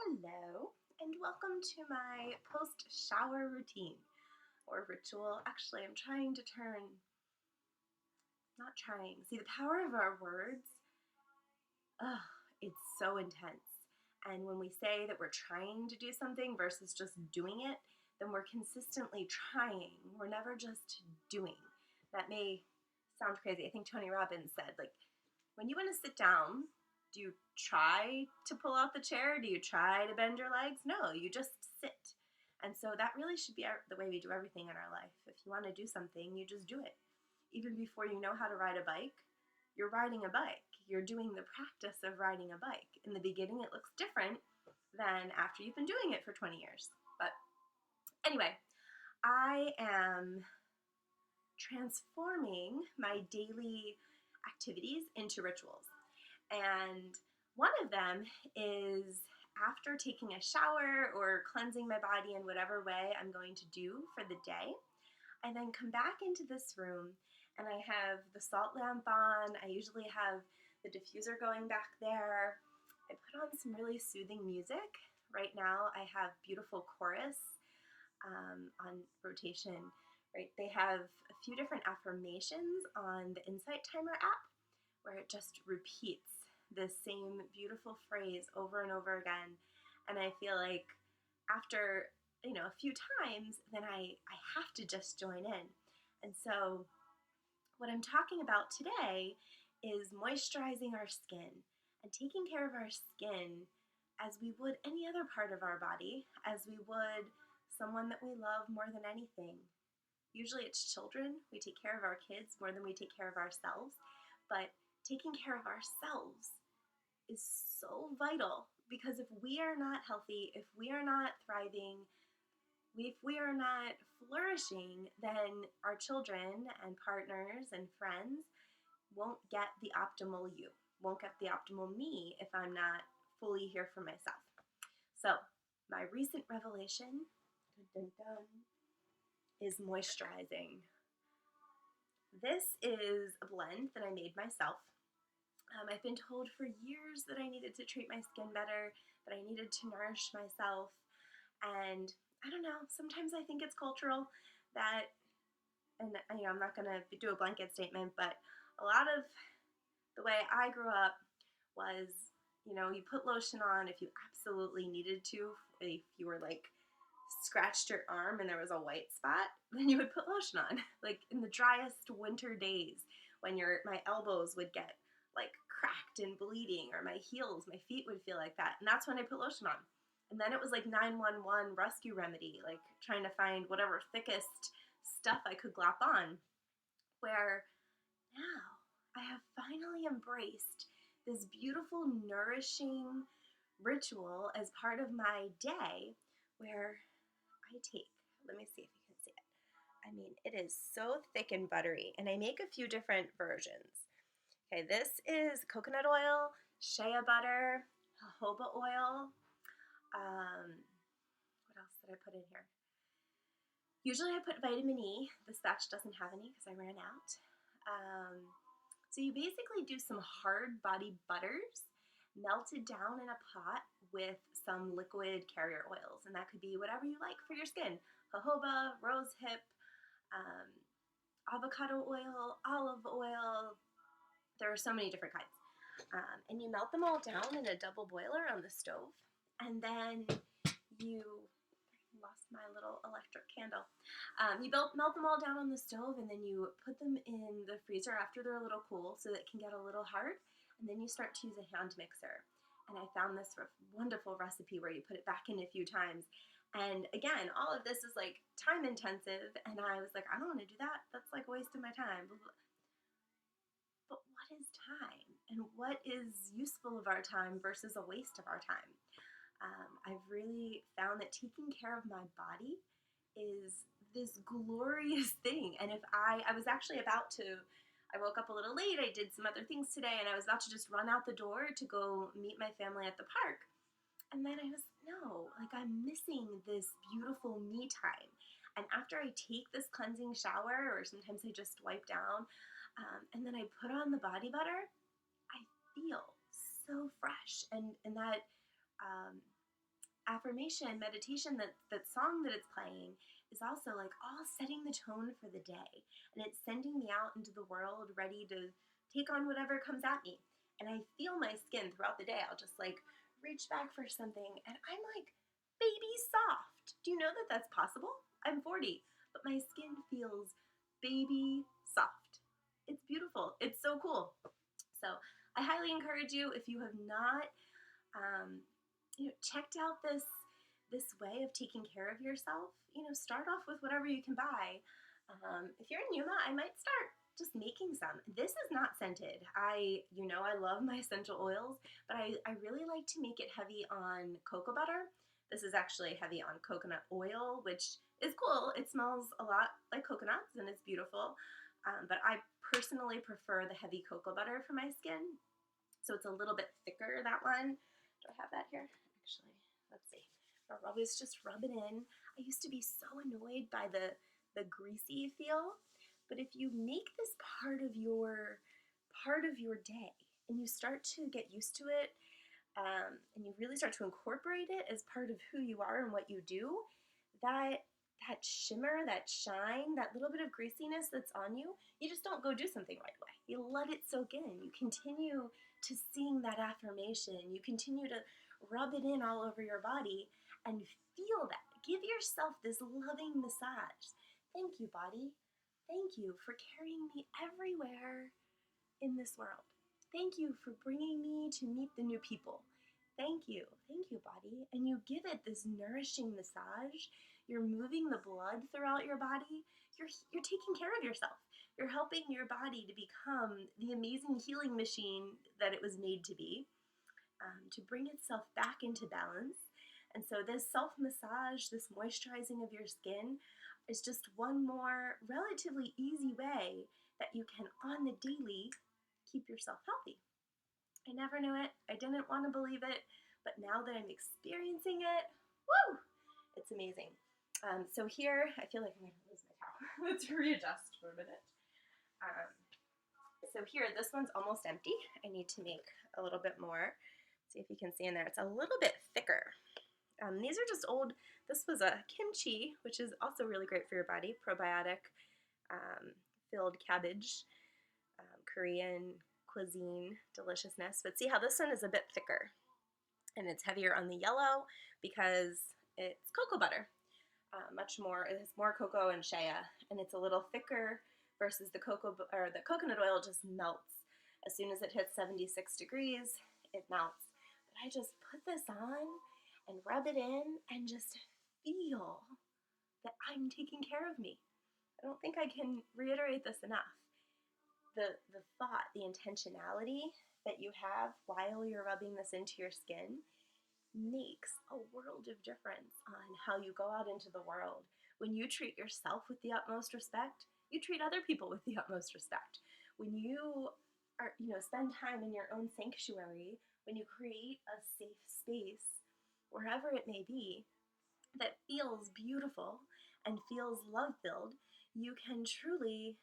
Hello, and welcome to my post shower routine or ritual. Actually, I'm trying to turn, not trying. See, the power of our words, ugh, it's so intense. And when we say that we're trying to do something versus just doing it, then we're consistently trying. We're never just doing. That may sound crazy. I think Tony Robbins said, like, when you want to sit down, do you try to pull out the chair? Do you try to bend your legs? No, you just sit. And so that really should be the way we do everything in our life. If you want to do something, you just do it. Even before you know how to ride a bike, you're riding a bike. You're doing the practice of riding a bike. In the beginning, it looks different than after you've been doing it for 20 years. But anyway, I am transforming my daily activities into rituals. And one of them is after taking a shower or cleansing my body in whatever way I'm going to do for the day, I then come back into this room and I have the salt lamp on. I usually have the diffuser going back there. I put on some really soothing music. Right now, I have beautiful chorus on rotation. Right, they have a few different affirmations on the Insight Timer app where it just repeats the same beautiful phrase over and over again. And I feel like after, a few times, then I have to just join in. And so what I'm talking about today is moisturizing our skin and taking care of our skin as we would any other part of our body, as we would someone that we love more than anything. Usually it's children. We take care of our kids more than we take care of ourselves. But taking care of ourselves is so vital because if we are not healthy, if we are not thriving, if we are not flourishing, then our children and partners and friends won't get the optimal you, won't get the optimal me if I'm not fully here for myself. So, my recent revelation dun, dun, dun, is moisturizing. This is a blend that I made myself. I've been told for years that I needed to treat my skin better, that I needed to nourish myself, and I don't know, sometimes I think it's cultural that, and I'm not going to do a blanket statement, but a lot of the way I grew up was, you put lotion on if you absolutely needed to. If you were like scratched your arm and there was a white spot, then you would put lotion on. Like in the driest winter days when my elbows would get like cracked and bleeding, or my heels, my feet would feel like that. And that's when I put lotion on. And then it was like 911 rescue remedy, like trying to find whatever thickest stuff I could glop on. Where now I have finally embraced this beautiful, nourishing ritual as part of my day where I take, let me see if you can see it. I mean, it is so thick and buttery, and I make a few different versions. Okay, this is coconut oil, shea butter, jojoba oil. What else did I put in here? Usually I put vitamin E. This batch doesn't have any because I ran out. So you basically do some hard body butters melted down in a pot with some liquid carrier oils, and that could be whatever you like for your skin. Jojoba, rose hip, avocado oil, olive oil. There are so many different kinds. And you melt them all down in a double boiler on the stove, and then you lost my little electric candle. You melt them all down on the stove, and then you put them in the freezer after they're a little cool so that it can get a little hard, and then you start to use a hand mixer. And I found this wonderful recipe where you put it back in a few times. And again, all of this is like time intensive, and I was like, I don't want to do that. That's like a waste of my time. But what is time? And what is useful of our time versus a waste of our time? I've really found that taking care of my body is this glorious thing. And if I was actually about to, I woke up a little late, I did some other things today, and I was about to just run out the door to go meet my family at the park. And then I was, no, like I'm missing this beautiful me time. And after I take this cleansing shower, or sometimes I just wipe down, and then I put on the body butter, I feel so fresh. And that, affirmation, meditation, that song that it's playing is also like all setting the tone for the day. And it's sending me out into the world ready to take on whatever comes at me. And I feel my skin throughout the day. I'll just like reach back for something and I'm like baby soft. Do you know that that's possible? I'm 40, but my skin feels baby soft. It's beautiful. It's so cool. So I highly encourage you, if you have not checked out this way of taking care of yourself, start off with whatever you can buy. If you're in Yuma, I might start just making some. This is not scented. I love my essential oils, but I really like to make it heavy on cocoa butter. This is actually heavy on coconut oil, which is cool. It smells a lot like coconuts and it's beautiful. But I personally prefer the heavy cocoa butter for my skin. So it's a little bit thicker, that one. Do I have that here? Actually, let's see. I'll always just rub it in. I used to be so annoyed by the greasy feel, but if you make this part of your day and you start to get used to it, and you really start to incorporate it as part of who you are and what you do, that shimmer, that shine, that little bit of greasiness that's on you, you just don't go do something right away. You let it soak in. You continue to sing that affirmation. You continue to rub it in all over your body and feel that. Give yourself this loving massage. Thank you, body. Thank you for carrying me everywhere in this world. Thank you for bringing me to meet the new people. Thank you, body. And you give it this nourishing massage. You're moving the blood throughout your body. You're taking care of yourself. You're helping your body to become the amazing healing machine that it was made to be, to bring itself back into balance. And so this self-massage, this moisturizing of your skin is just one more relatively easy way that you can, on the daily, keep yourself healthy. I never knew it. I didn't want to believe it. But now that I'm experiencing it, woo! It's amazing. So here, I feel like I'm going to lose my towel. Let's readjust for a minute. So here, this one's almost empty. I need to make a little bit more. See if you can see in there. It's a little bit thicker. These are just old. This was a kimchi, which is also really great for your body. Probiotic filled cabbage, Korean cuisine deliciousness. But see how this one is a bit thicker. And it's heavier on the yellow because it's cocoa butter. Much more, it has more cocoa and shea, and it's a little thicker versus the coconut oil just melts. As soon as it hits 76 degrees, it melts. But I just put this on and rub it in and just feel that I'm taking care of me. I don't think I can reiterate this enough. The thought, the intentionality that you have while you're rubbing this into your skin makes a world of difference on how you go out into the world. When you treat yourself with the utmost respect, you treat other people with the utmost respect. When you are, spend time in your own sanctuary, when you create a safe space, wherever it may be, that feels beautiful and feels love-filled, you can truly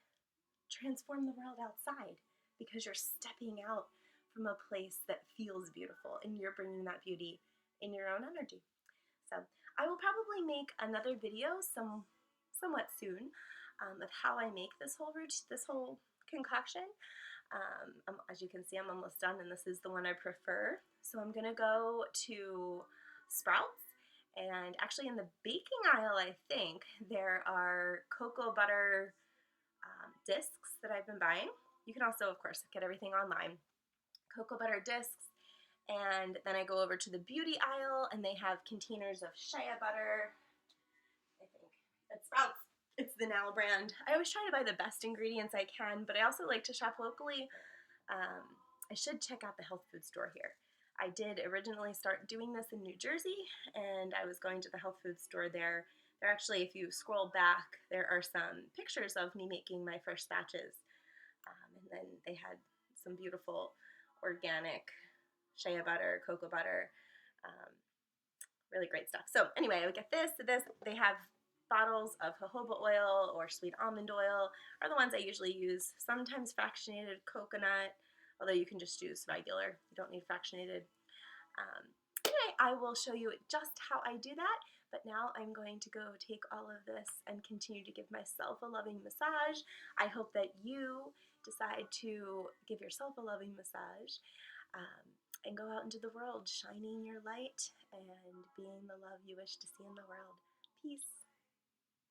transform the world outside because you're stepping out from a place that feels beautiful and you're bringing that beauty in your own energy. So I will probably make another video somewhat soon of how I make this whole concoction. As you can see, I'm almost done, and this is the one I prefer. So I'm gonna go to Sprouts, and actually in the baking aisle, I think there are cocoa butter discs that I've been buying. You can also, of course, get everything online. Cocoa butter discs. And then I go over to the beauty aisle, and they have containers of shea butter. I think at Sprouts, it's the Now brand. I always try to buy the best ingredients I can, but I also like to shop locally. I should check out the health food store here. I did originally start doing this in New Jersey, and I was going to the health food store there. There actually, if you scroll back, there are some pictures of me making my first batches. And then they had some beautiful organic shea butter, cocoa butter, really great stuff. So anyway, I would get this. They have bottles of jojoba oil or sweet almond oil are the ones I usually use. Sometimes fractionated coconut, although you can just use regular. You don't need fractionated. Anyway, I will show you just how I do that. But now I'm going to go take all of this and continue to give myself a loving massage. I hope that you decide to give yourself a loving massage and go out into the world shining your light and being the love you wish to see in the world. Peace.